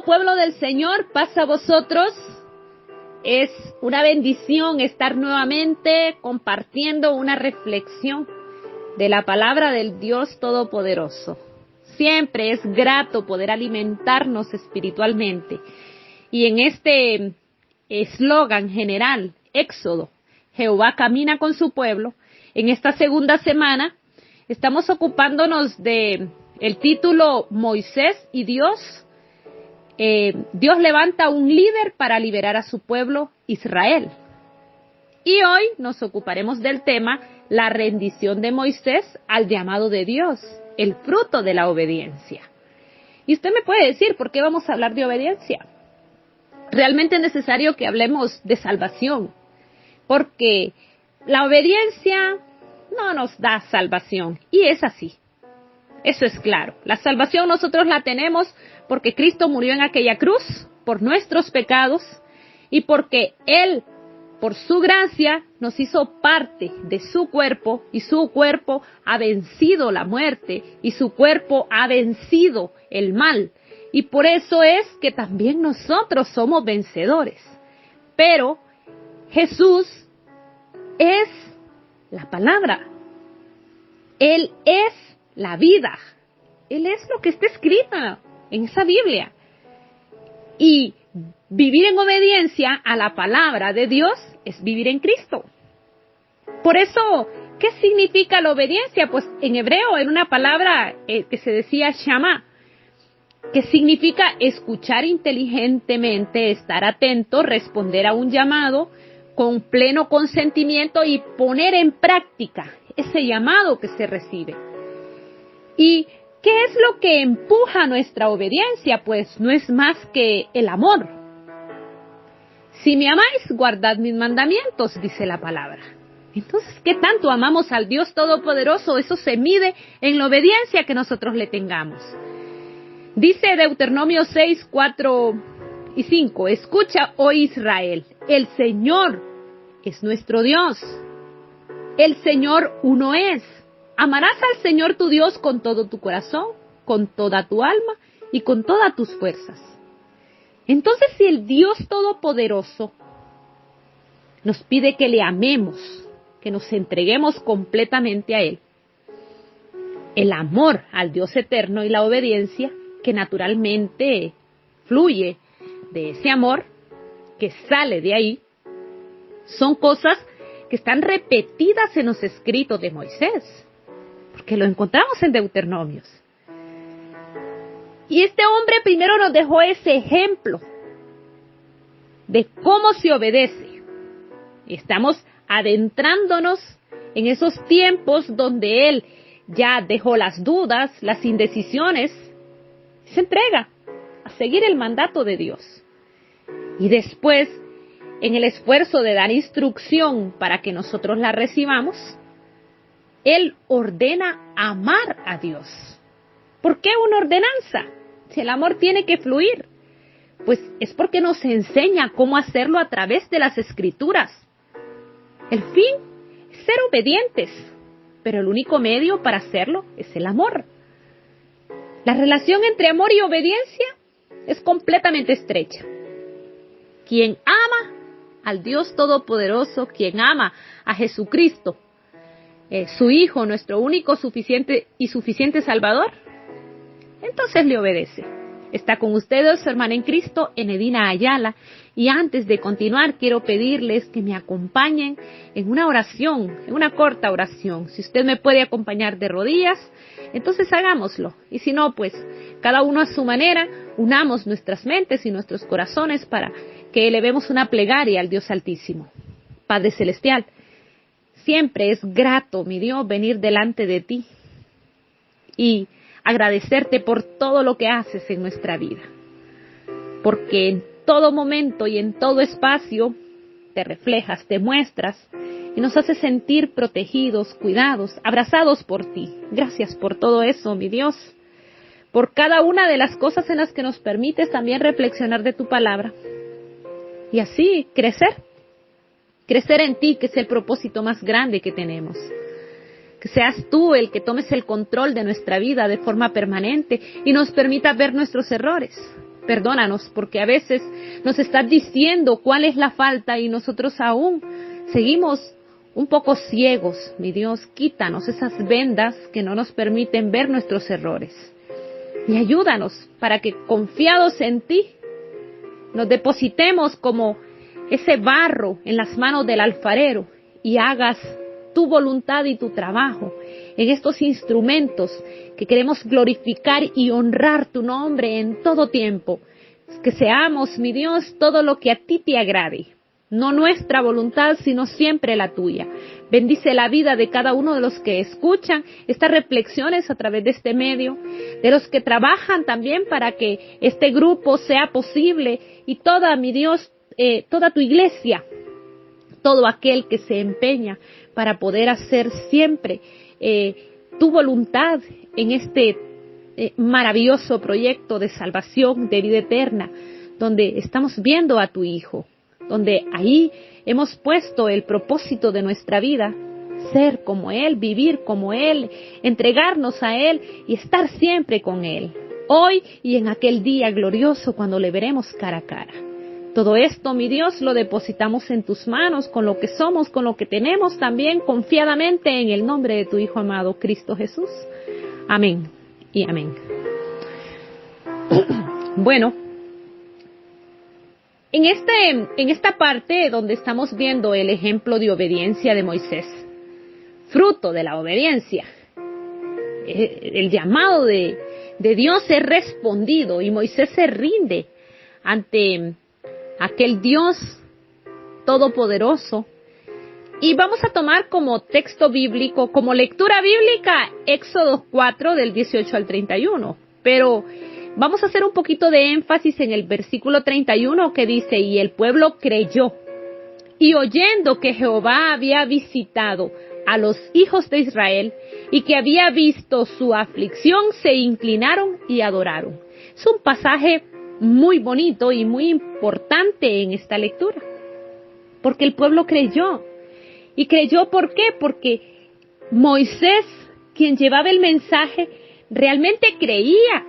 pueblo del Señor, paz a vosotros. Es una bendición estar nuevamente compartiendo una reflexión de la palabra del Dios Todopoderoso. Siempre es grato poder alimentarnos espiritualmente. Y en este eslogan general, Éxodo, Jehová camina con su pueblo, en esta segunda semana estamos ocupándonos de el título Moisés y Dios. Dios levanta un líder para liberar a su pueblo Israel. Y hoy nos ocuparemos del tema la rendición de Moisés al llamado de Dios, el fruto de la obediencia. Y usted me puede decir, ¿por qué vamos a hablar de obediencia? Realmente es necesario que hablemos de salvación, porque la obediencia no nos da salvación, y es así. Eso es claro. La salvación nosotros la tenemos porque Cristo murió en aquella cruz por nuestros pecados y porque Él, por su gracia, nos hizo parte de su cuerpo y su cuerpo ha vencido la muerte y su cuerpo ha vencido el mal. Y por eso es que también nosotros somos vencedores. Pero Jesús es la palabra. Él es la vida. Él es lo que está escrito en esa Biblia. Y vivir en obediencia a la palabra de Dios es vivir en Cristo. Por eso, ¿qué significa la obediencia? Pues en hebreo era una palabra que se decía shama, que significa escuchar inteligentemente, estar atento, responder a un llamado con pleno consentimiento y poner en práctica ese llamado que se recibe. ¿Y qué es lo que empuja nuestra obediencia? Pues no es más que el amor. Si me amáis, guardad mis mandamientos, dice la palabra. Entonces, ¿qué tanto amamos al Dios Todopoderoso? Eso se mide en la obediencia que nosotros le tengamos. Dice Deuteronomio 6, 4 y 5, escucha, oh Israel, el Señor es nuestro Dios. El Señor uno es. Amarás al Señor tu Dios con todo tu corazón, con toda tu alma y con todas tus fuerzas. Entonces, si el Dios Todopoderoso nos pide que le amemos, que nos entreguemos completamente a Él, el amor al Dios eterno y la obediencia que naturalmente fluye de ese amor, que sale de ahí, son cosas que están repetidas en los escritos de Moisés, porque lo encontramos en Deuteronomios. Y este hombre primero nos dejó ese ejemplo de cómo se obedece. Estamos adentrándonos en esos tiempos donde él ya dejó las dudas, las indecisiones, se entrega a seguir el mandato de Dios. Y después, en el esfuerzo de dar instrucción para que nosotros la recibamos, Él ordena amar a Dios. ¿Por qué una ordenanza? Si el amor tiene que fluir, pues es porque nos enseña cómo hacerlo a través de las Escrituras. El fin es ser obedientes, pero el único medio para hacerlo es el amor. La relación entre amor y obediencia es completamente estrecha. Quien ama al Dios Todopoderoso, quien ama a Jesucristo, su Hijo, nuestro único suficiente Salvador, entonces le obedece. Está con ustedes su hermana en Cristo, Enedina Ayala, y antes de continuar quiero pedirles que me acompañen en una oración, en una corta oración. Si usted me puede acompañar de rodillas, entonces hagámoslo. Y si no, pues cada uno a su manera, unamos nuestras mentes y nuestros corazones para que elevemos una plegaria al Dios Altísimo. Padre Celestial, siempre es grato, mi Dios, venir delante de ti y agradecerte por todo lo que haces en nuestra vida. Porque en todo momento y en todo espacio te reflejas, te muestras y nos haces sentir protegidos, cuidados, abrazados por ti. Gracias por todo eso, mi Dios. Por cada una de las cosas en las que nos permites también reflexionar de tu palabra. Y así crecer en ti, que es el propósito más grande que tenemos. Que seas tú el que tomes el control de nuestra vida de forma permanente y nos permita ver nuestros errores. Perdónanos, porque a veces nos estás diciendo cuál es la falta y nosotros aún seguimos un poco ciegos. Mi Dios, quítanos esas vendas que no nos permiten ver nuestros errores. Y ayúdanos para que, confiados en ti, nos depositemos como ese barro en las manos del alfarero y hagas tu voluntad y tu trabajo en estos instrumentos que queremos glorificar y honrar tu nombre en todo tiempo. Que seamos, mi Dios, todo lo que a ti te agrade. No nuestra voluntad, sino siempre la tuya. Bendice la vida de cada uno de los que escuchan estas reflexiones a través de este medio, de los que trabajan también para que este grupo sea posible y toda, mi Dios, toda tu iglesia, todo aquel que se empeña para poder hacer siempre tu voluntad en este maravilloso proyecto de salvación, de vida eterna, donde estamos viendo a tu Hijo, donde ahí hemos puesto el propósito de nuestra vida, ser como Él, vivir como Él, entregarnos a Él y estar siempre con Él, hoy y en aquel día glorioso cuando le veremos cara a cara. Todo esto, mi Dios, lo depositamos en tus manos, con lo que somos, con lo que tenemos también, confiadamente en el nombre de tu Hijo amado, Cristo Jesús. Amén y amén. Bueno, en esta parte donde estamos viendo el ejemplo de obediencia de Moisés, fruto de la obediencia, el llamado de Dios es respondido y Moisés se rinde ante aquel Dios todopoderoso. Y vamos a tomar como texto bíblico, como lectura bíblica, Éxodo 4 del 18 al 31. Pero vamos a hacer un poquito de énfasis en el versículo 31 que dice: y el pueblo creyó, y oyendo que Jehová había visitado a los hijos de Israel y que había visto su aflicción, se inclinaron y adoraron. Es un pasaje muy bonito y muy importante en esta lectura, porque el pueblo creyó. ¿Y creyó por qué? Porque Moisés, quien llevaba el mensaje, realmente creía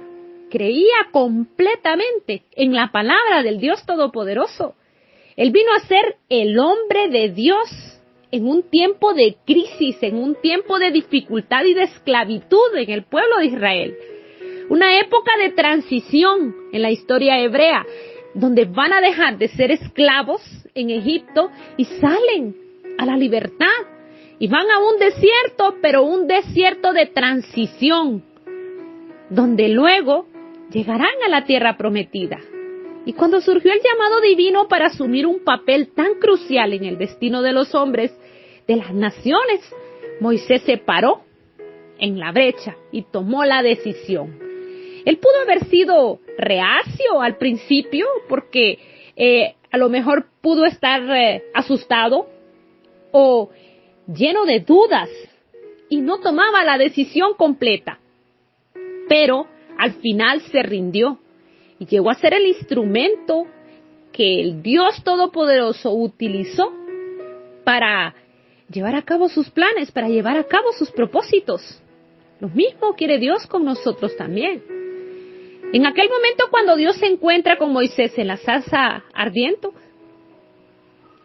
completamente en la palabra del Dios Todopoderoso. Él vino a ser el hombre de Dios en un tiempo de crisis, en un tiempo de dificultad y de esclavitud en el pueblo de Israel. Una época de transición en la historia hebrea, donde van a dejar de ser esclavos en Egipto y salen a la libertad. Y van a un desierto, pero un desierto de transición, donde luego llegarán a la tierra prometida. Y cuando surgió el llamado divino para asumir un papel tan crucial en el destino de los hombres, de las naciones, Moisés se paró en la brecha y tomó la decisión. Él pudo haber sido reacio al principio, porque a lo mejor pudo estar asustado o lleno de dudas y no tomaba la decisión completa. Pero al final se rindió y llegó a ser el instrumento que el Dios Todopoderoso utilizó para llevar a cabo sus planes, para llevar a cabo sus propósitos. Lo mismo quiere Dios con nosotros también. En aquel momento, cuando Dios se encuentra con Moisés en la zarza ardiente,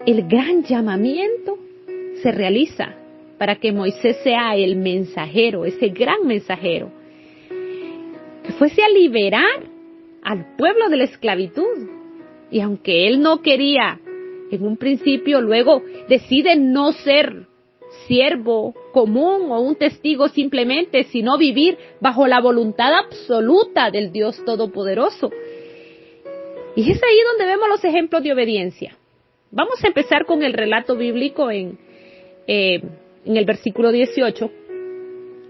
el gran llamamiento se realiza para que Moisés sea el mensajero, ese gran mensajero, que fuese a liberar al pueblo de la esclavitud. Y aunque él no quería en un principio, luego decide no ser siervo común o un testigo simplemente, sino vivir bajo la voluntad absoluta del Dios Todopoderoso. Y es ahí donde vemos los ejemplos de obediencia. Vamos a empezar con el relato bíblico en el versículo 18,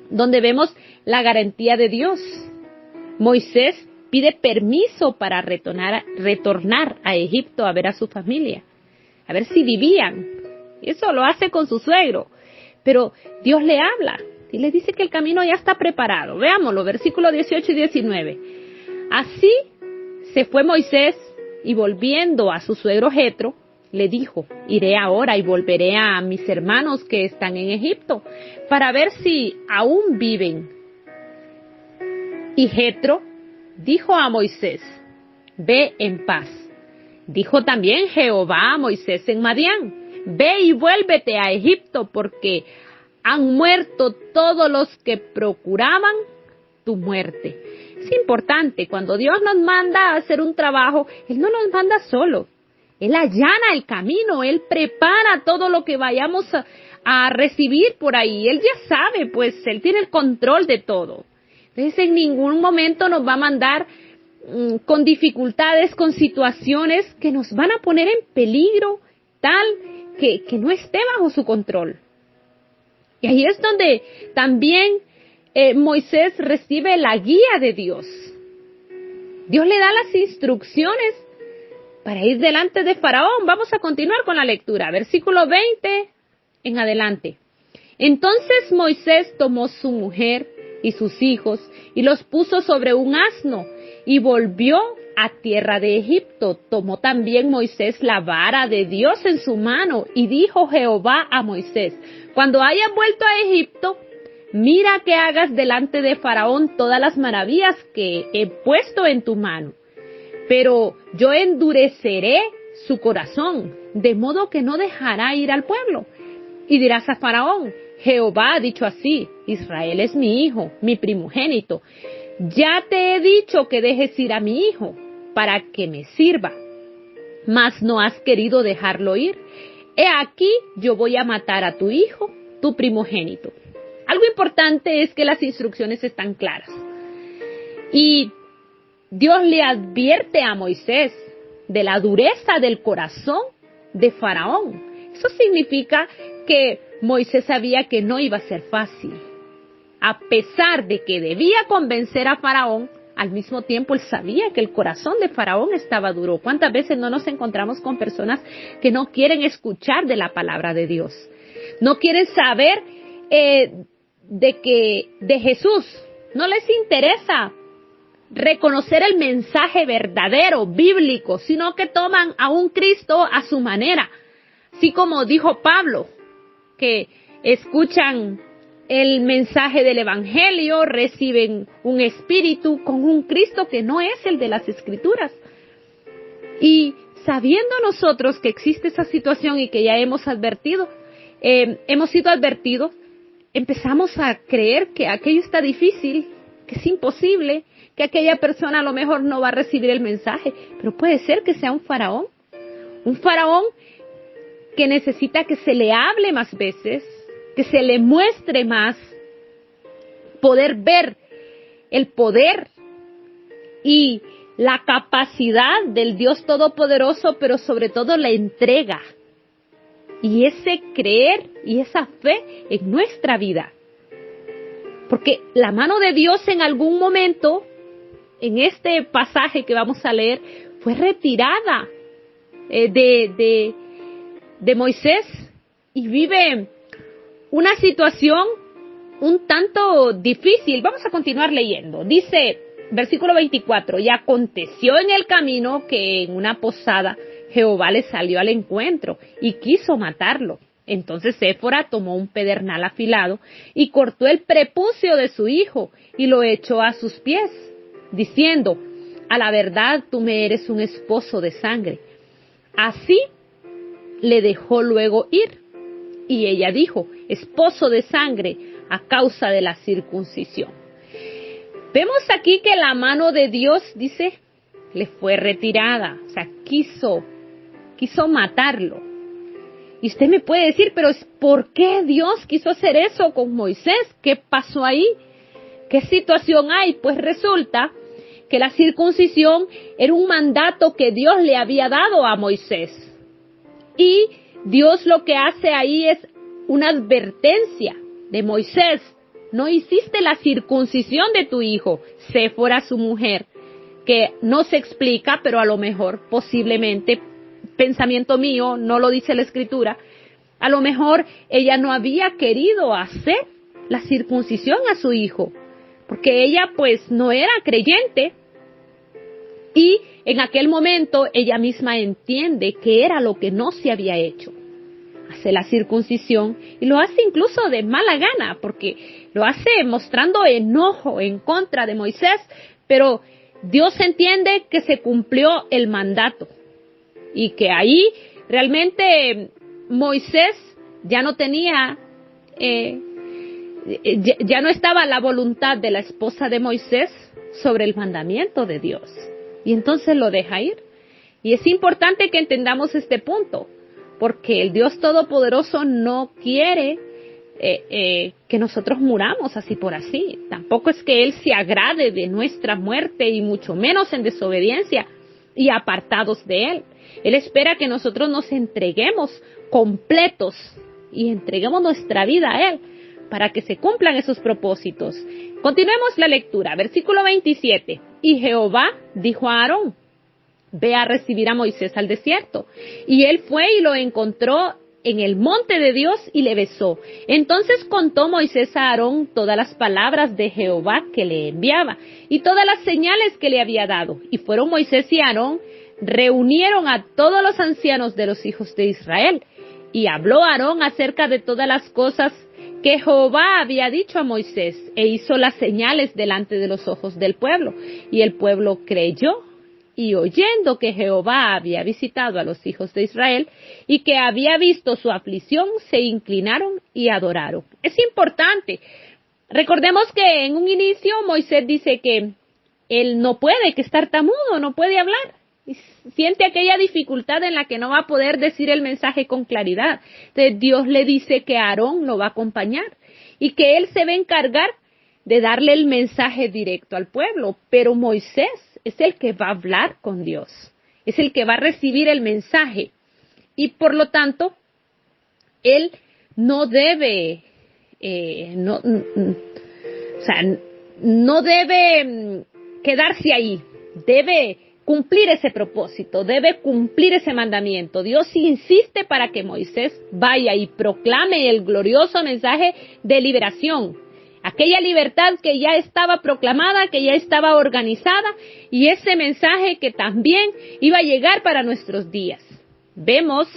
donde vemos la garantía de Dios. Moisés pide permiso para retornar a Egipto a ver a su familia, a ver si vivían. Eso lo hace con su suegro. Pero Dios le habla y le dice que el camino ya está preparado. Veámoslo, versículos 18 y 19. Así se fue Moisés y, volviendo a su suegro Jetro, le dijo: iré ahora y volveré a mis hermanos que están en Egipto para ver si aún viven. Y Jetro dijo a Moisés: ve en paz. Dijo también Jehová a Moisés en Madián, ve y vuélvete a Egipto, porque han muerto todos los que procuraban tu muerte. Es importante, cuando Dios nos manda a hacer un trabajo, Él no nos manda solo. Él allana el camino, Él prepara todo lo que vayamos a recibir por ahí. Él ya sabe, pues Él tiene el control de todo. Entonces en ningún momento nos va a mandar con dificultades, con situaciones que nos van a poner en peligro, tal que no esté bajo su control. Y ahí es donde también Moisés recibe la guía de Dios. Dios le da las instrucciones para ir delante de Faraón. Vamos a continuar con la lectura, versículo 20 en adelante. Entonces Moisés tomó su mujer y sus hijos y los puso sobre un asno y volvió a tierra de Egipto. Tomó también Moisés la vara de Dios en su mano y dijo Jehová a Moisés, cuando hayas vuelto a Egipto, mira que hagas delante de Faraón todas las maravillas que he puesto en tu mano. Pero yo endureceré su corazón, de modo que no dejará ir al pueblo. Y dirás a Faraón, Jehová ha dicho así, Israel es mi hijo, mi primogénito. Ya te he dicho que dejes ir a mi hijo, para que me sirva. Mas no has querido dejarlo ir. He aquí, yo voy a matar a tu hijo, tu primogénito. Algo importante es que las instrucciones están claras. Y Dios le advierte a Moisés de la dureza del corazón de Faraón. Eso significa que Moisés sabía que no iba a ser fácil. A pesar de que debía convencer a Faraón, al mismo tiempo él sabía que el corazón de Faraón estaba duro. ¿Cuántas veces no nos encontramos con personas que no quieren escuchar de la palabra de Dios? No quieren saber de Jesús. No les interesa reconocer el mensaje verdadero, bíblico, sino que toman a un Cristo a su manera. Así como dijo Pablo, que escuchan el mensaje del Evangelio, reciben un espíritu con un Cristo que no es el de las Escrituras. Y sabiendo nosotros que existe esa situación y que ya hemos sido advertidos, empezamos a creer que aquello está difícil, que es imposible, que aquella persona a lo mejor no va a recibir el mensaje, pero puede ser que sea un faraón que necesita que se le hable más veces, que se le muestre más, poder ver el poder y la capacidad del Dios Todopoderoso, pero sobre todo la entrega y ese creer y esa fe en nuestra vida. Porque la mano de Dios en algún momento, en este pasaje que vamos a leer, fue retirada de Moisés y vive una situación un tanto difícil. Vamos a continuar leyendo. Dice, versículo 24, y aconteció en el camino que en una posada Jehová le salió al encuentro y quiso matarlo. Entonces Séfora tomó un pedernal afilado y cortó el prepucio de su hijo y lo echó a sus pies, diciendo, a la verdad tú me eres un esposo de sangre. Así le dejó luego ir. Y ella dijo, esposo de sangre, a causa de la circuncisión. Vemos aquí que la mano de Dios, dice, le fue retirada. O sea, quiso matarlo. Y usted me puede decir, pero ¿por qué Dios quiso hacer eso con Moisés? ¿Qué pasó ahí? ¿Qué situación hay? Pues resulta que la circuncisión era un mandato que Dios le había dado a Moisés. Y Dios lo que hace ahí es una advertencia de Moisés. No hiciste la circuncisión de tu hijo. Séfora, su mujer, que no se explica, pero a lo mejor, posiblemente, pensamiento mío, no lo dice la Escritura, a lo mejor ella no había querido hacer la circuncisión a su hijo, porque ella pues no era creyente. Y en aquel momento ella misma entiende que era lo que no se había hecho. Hace la circuncisión y lo hace incluso de mala gana, porque lo hace mostrando enojo en contra de Moisés, pero Dios entiende que se cumplió el mandato y que ahí realmente Moisés ya no tenía, ya no estaba la voluntad de la esposa de Moisés sobre el mandamiento de Dios. Y entonces lo deja ir. Y es importante que entendamos este punto, porque el Dios Todopoderoso no quiere que nosotros muramos así por así. Tampoco es que Él se agrade de nuestra muerte y mucho menos en desobediencia y apartados de Él. Él espera que nosotros nos entreguemos completos y entreguemos nuestra vida a Él para que se cumplan esos propósitos. Continuemos la lectura, versículo 27. Y Jehová dijo a Aarón: ve a recibir a Moisés al desierto. Y él fue y lo encontró en el monte de Dios y le besó. Entonces contó Moisés a Aarón todas las palabras de Jehová que le enviaba y todas las señales que le había dado. Y fueron Moisés y Aarón, reunieron a todos los ancianos de los hijos de Israel. Y habló Aarón acerca de todas las cosas que Jehová había dicho a Moisés, e hizo las señales delante de los ojos del pueblo. Y el pueblo creyó, y oyendo que Jehová había visitado a los hijos de Israel, y que había visto su aflicción, se inclinaron y adoraron. Es importante. Recordemos que en un inicio Moisés dice que él no puede, que es tartamudo, no puede hablar. Y siente aquella dificultad en la que no va a poder decir el mensaje con claridad. Entonces Dios le dice que Aarón lo va a acompañar y que él se va a encargar de darle el mensaje directo al pueblo. Pero Moisés es el que va a hablar con Dios, es el que va a recibir el mensaje. Y por lo tanto, él no debe, no debe quedarse ahí, debe cumplir ese propósito, debe cumplir ese mandamiento. Dios insiste para que Moisés vaya y proclame el glorioso mensaje de liberación, aquella libertad que ya estaba proclamada, que ya estaba organizada, y ese mensaje que también iba a llegar para nuestros días. Vemos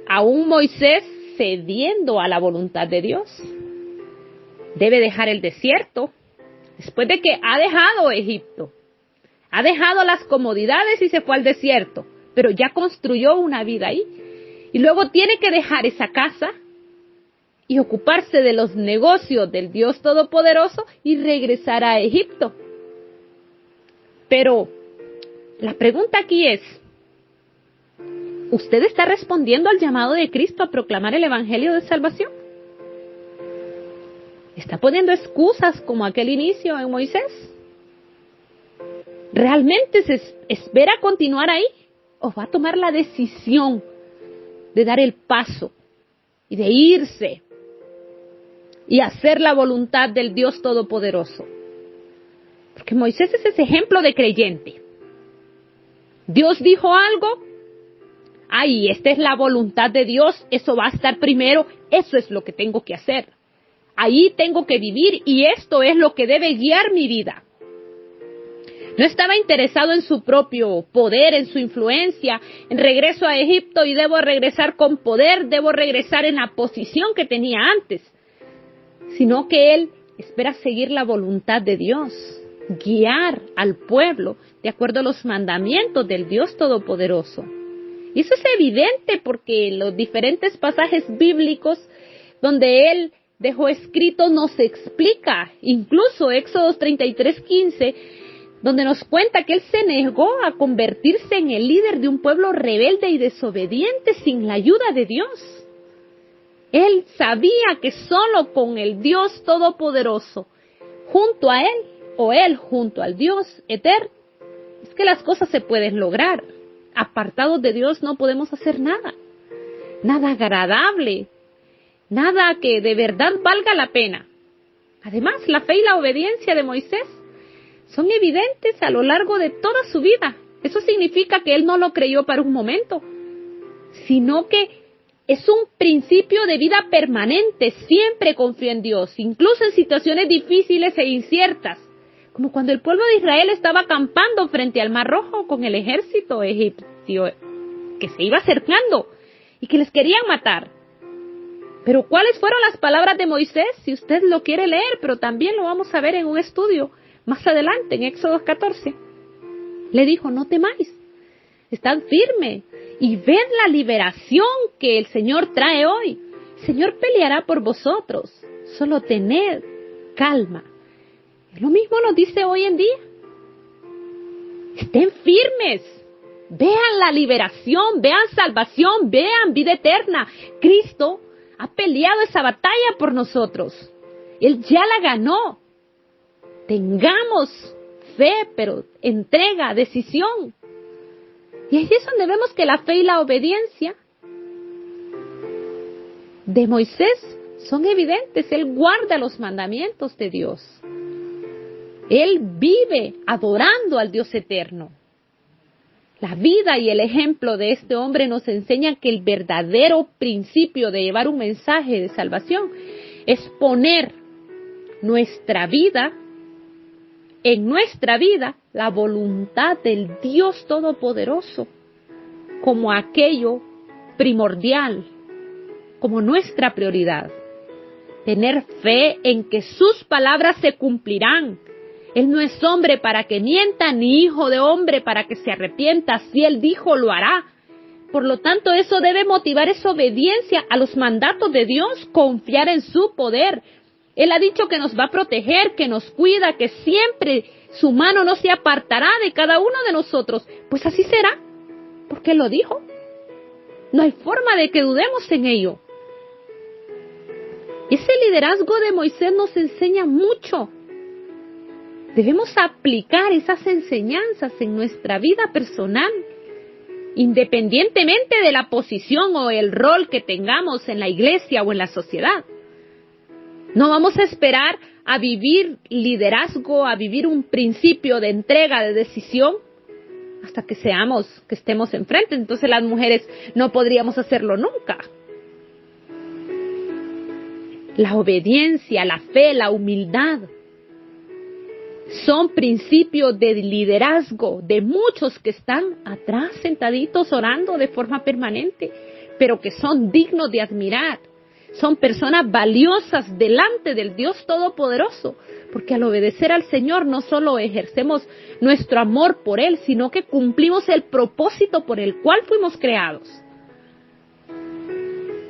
a un Moisés cediendo a la voluntad de Dios. Debe dejar el desierto, después de que ha dejado Egipto. Ha dejado las comodidades y se fue al desierto, pero ya construyó una vida ahí. Y luego tiene que dejar esa casa y ocuparse de los negocios del Dios Todopoderoso y regresar a Egipto. Pero la pregunta aquí es, ¿usted está respondiendo al llamado de Cristo a proclamar el Evangelio de salvación? ¿Está poniendo excusas como aquel inicio en Moisés? ¿Realmente se espera continuar ahí? ¿O va a tomar la decisión de dar el paso y de irse y hacer la voluntad del Dios Todopoderoso? Porque Moisés es ese ejemplo de creyente. Dios dijo algo, ay, esta es la voluntad de Dios, eso va a estar primero, eso es lo que tengo que hacer. Ahí tengo que vivir y esto es lo que debe guiar mi vida. No estaba interesado en su propio poder, en su influencia, en regreso a Egipto y debo regresar con poder, debo regresar en la posición que tenía antes, sino que él espera seguir la voluntad de Dios, guiar al pueblo de acuerdo a los mandamientos del Dios Todopoderoso. Y eso es evidente porque en los diferentes pasajes bíblicos donde él dejó escrito nos explica, incluso Éxodo 33:15, donde nos cuenta que él se negó a convertirse en el líder de un pueblo rebelde y desobediente sin la ayuda de Dios. Él sabía que solo con el Dios Todopoderoso, junto a él, o él junto al Dios eterno, es que las cosas se pueden lograr. Apartados de Dios no podemos hacer nada, nada agradable, nada que de verdad valga la pena. Además, la fe y la obediencia de Moisés son evidentes a lo largo de toda su vida. Eso significa que él no lo creyó para un momento, sino que es un principio de vida permanente. Siempre confió en Dios, incluso en situaciones difíciles e inciertas, como cuando el pueblo de Israel estaba acampando frente al Mar Rojo con el ejército egipcio que se iba acercando y que les querían matar. Pero ¿cuáles fueron las palabras de Moisés? Si usted lo quiere leer, pero también lo vamos a ver en un estudio más adelante, en Éxodo 14. Le dijo, no temáis, estad firme y ved la liberación que el Señor trae hoy. El Señor peleará por vosotros, solo tened calma. Lo mismo nos dice hoy en día. Estén firmes, vean la liberación, vean salvación, vean vida eterna. Cristo ha peleado esa batalla por nosotros. Él ya la ganó. Tengamos fe, pero entrega, decisión. Y ahí es donde vemos que la fe y la obediencia de Moisés son evidentes. Él guarda los mandamientos de Dios. Él vive adorando al Dios eterno. La vida y el ejemplo de este hombre nos enseñan que el verdadero principio de llevar un mensaje de salvación es poner en nuestra vida la voluntad del Dios Todopoderoso como aquello primordial, como nuestra prioridad. Tener fe en que sus palabras se cumplirán. Él no es hombre para que mienta, ni hijo de hombre para que se arrepienta. Si Él dijo, lo hará. Por lo tanto, eso debe motivar esa obediencia a los mandatos de Dios, confiar en su poder. Él ha dicho que nos va a proteger, que nos cuida, que siempre su mano no se apartará de cada uno de nosotros. Pues así será, porque Él lo dijo. No hay forma de que dudemos en ello. Ese liderazgo de Moisés nos enseña mucho. Debemos aplicar esas enseñanzas en nuestra vida personal, independientemente de la posición o el rol que tengamos en la iglesia o en la sociedad. No vamos a esperar a vivir liderazgo, a vivir un principio de entrega, de decisión, hasta que estemos enfrente. Entonces las mujeres no podríamos hacerlo nunca. La obediencia, la fe, la humildad son principios de liderazgo de muchos que están atrás sentaditos orando de forma permanente, pero que son dignos de admirar. Son personas valiosas delante del Dios Todopoderoso, porque al obedecer al Señor no solo ejercemos nuestro amor por Él, sino que cumplimos el propósito por el cual fuimos creados.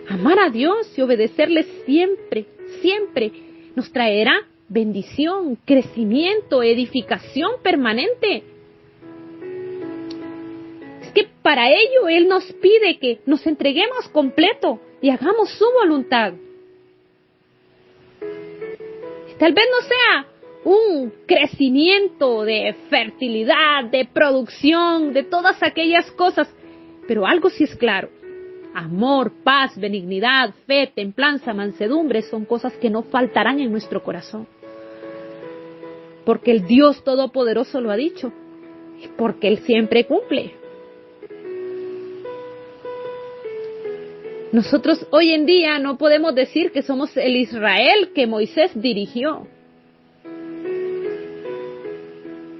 Amar a Dios y obedecerle siempre, siempre nos traerá bendición, crecimiento, edificación permanente. Es que para ello Él nos pide que nos entreguemos completo y hagamos su voluntad. Tal vez no sea un crecimiento de fertilidad, de producción, de todas aquellas cosas, pero algo sí es claro. Amor, paz, benignidad, fe, templanza, mansedumbre son cosas que no faltarán en nuestro corazón. Porque el Dios Todopoderoso lo ha dicho. Y porque Él siempre cumple. Nosotros hoy en día no podemos decir que somos el Israel que Moisés dirigió.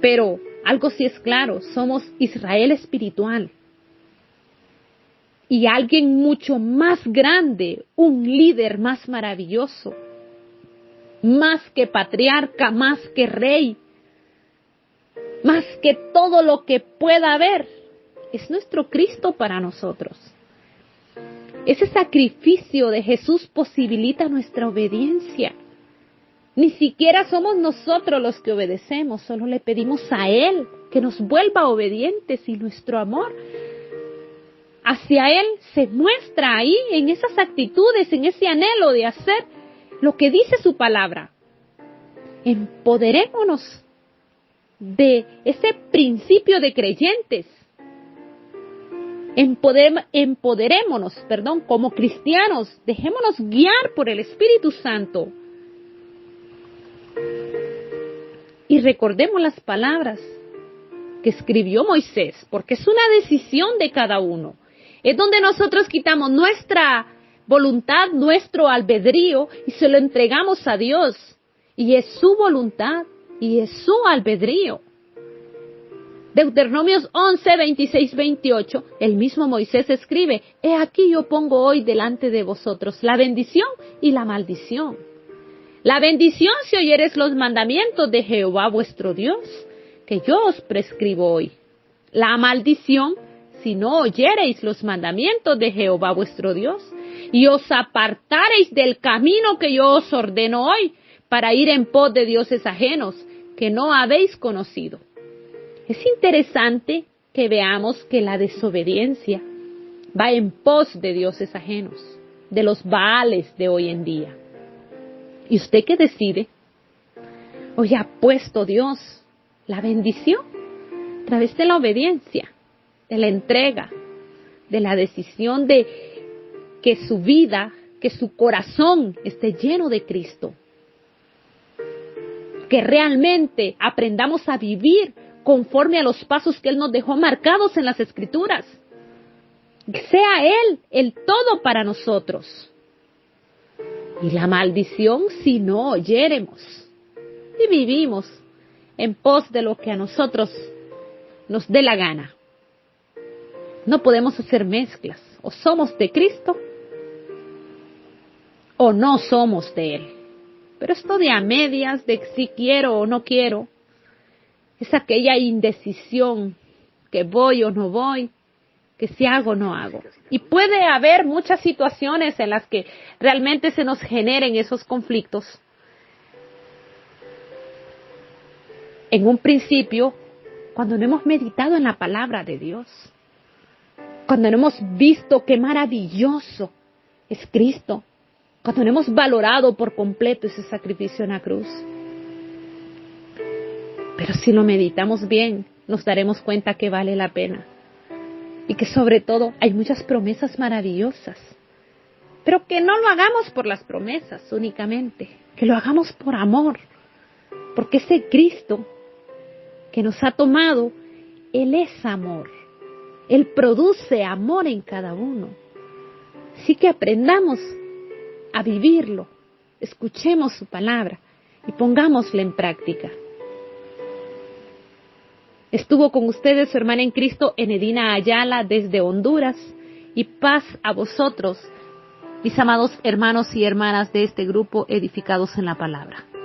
Pero algo sí es claro, somos Israel espiritual. Y alguien mucho más grande, un líder más maravilloso, más que patriarca, más que rey, más que todo lo que pueda haber, es nuestro Cristo para nosotros. Ese sacrificio de Jesús posibilita nuestra obediencia. Ni siquiera somos nosotros los que obedecemos, solo le pedimos a Él que nos vuelva obedientes y nuestro amor hacia Él se muestra ahí en esas actitudes, en ese anhelo de hacer lo que dice su palabra. Empoderémonos de ese principio de creyentes. Empoderémonos, como cristianos. Dejémonos guiar por el Espíritu Santo. Y recordemos las palabras que escribió Moisés, porque es una decisión de cada uno. Es donde nosotros quitamos nuestra voluntad, nuestro albedrío y se lo entregamos a Dios. Y es su voluntad y es su albedrío. Deuteronomios 11, 26, 28, el mismo Moisés escribe: He aquí yo pongo hoy delante de vosotros la bendición y la maldición. La bendición si oyeres los mandamientos de Jehová vuestro Dios, que yo os prescribo hoy. la maldición si no oyereis los mandamientos de Jehová vuestro Dios y os apartareis del camino que yo os ordeno hoy para ir en pos de dioses ajenos que no habéis conocido. Es interesante que veamos que la desobediencia va en pos de dioses ajenos, de los Baales de hoy en día. ¿Y usted qué decide? Hoy ha puesto Dios la bendición a través de la obediencia, de la entrega, de la decisión de que su vida, que su corazón esté lleno de Cristo. Que realmente aprendamos a vivir conforme a los pasos que Él nos dejó marcados en las Escrituras. Sea Él el todo para nosotros. Y la maldición si no oyéremos y vivimos en pos de lo que a nosotros nos dé la gana. No podemos hacer mezclas. O somos de Cristo o no somos de Él. Pero esto de a medias, de si quiero o no quiero, es aquella indecisión, que voy o no voy, que si hago o no hago. Y puede haber muchas situaciones en las que realmente se nos generen esos conflictos. En un principio, cuando no hemos meditado en la palabra de Dios, cuando no hemos visto qué maravilloso es Cristo, cuando no hemos valorado por completo ese sacrificio en la cruz. Pero si lo meditamos bien, nos daremos cuenta que vale la pena. Y que sobre todo hay muchas promesas maravillosas. Pero que no lo hagamos por las promesas únicamente, que lo hagamos por amor. Porque ese Cristo que nos ha tomado, Él es amor. Él produce amor en cada uno. Así que aprendamos a vivirlo, escuchemos su palabra y pongámosla en práctica. Estuvo con ustedes su hermana en Cristo, Enedina Ayala, desde Honduras, y paz a vosotros, mis amados hermanos y hermanas de este grupo edificados en la palabra.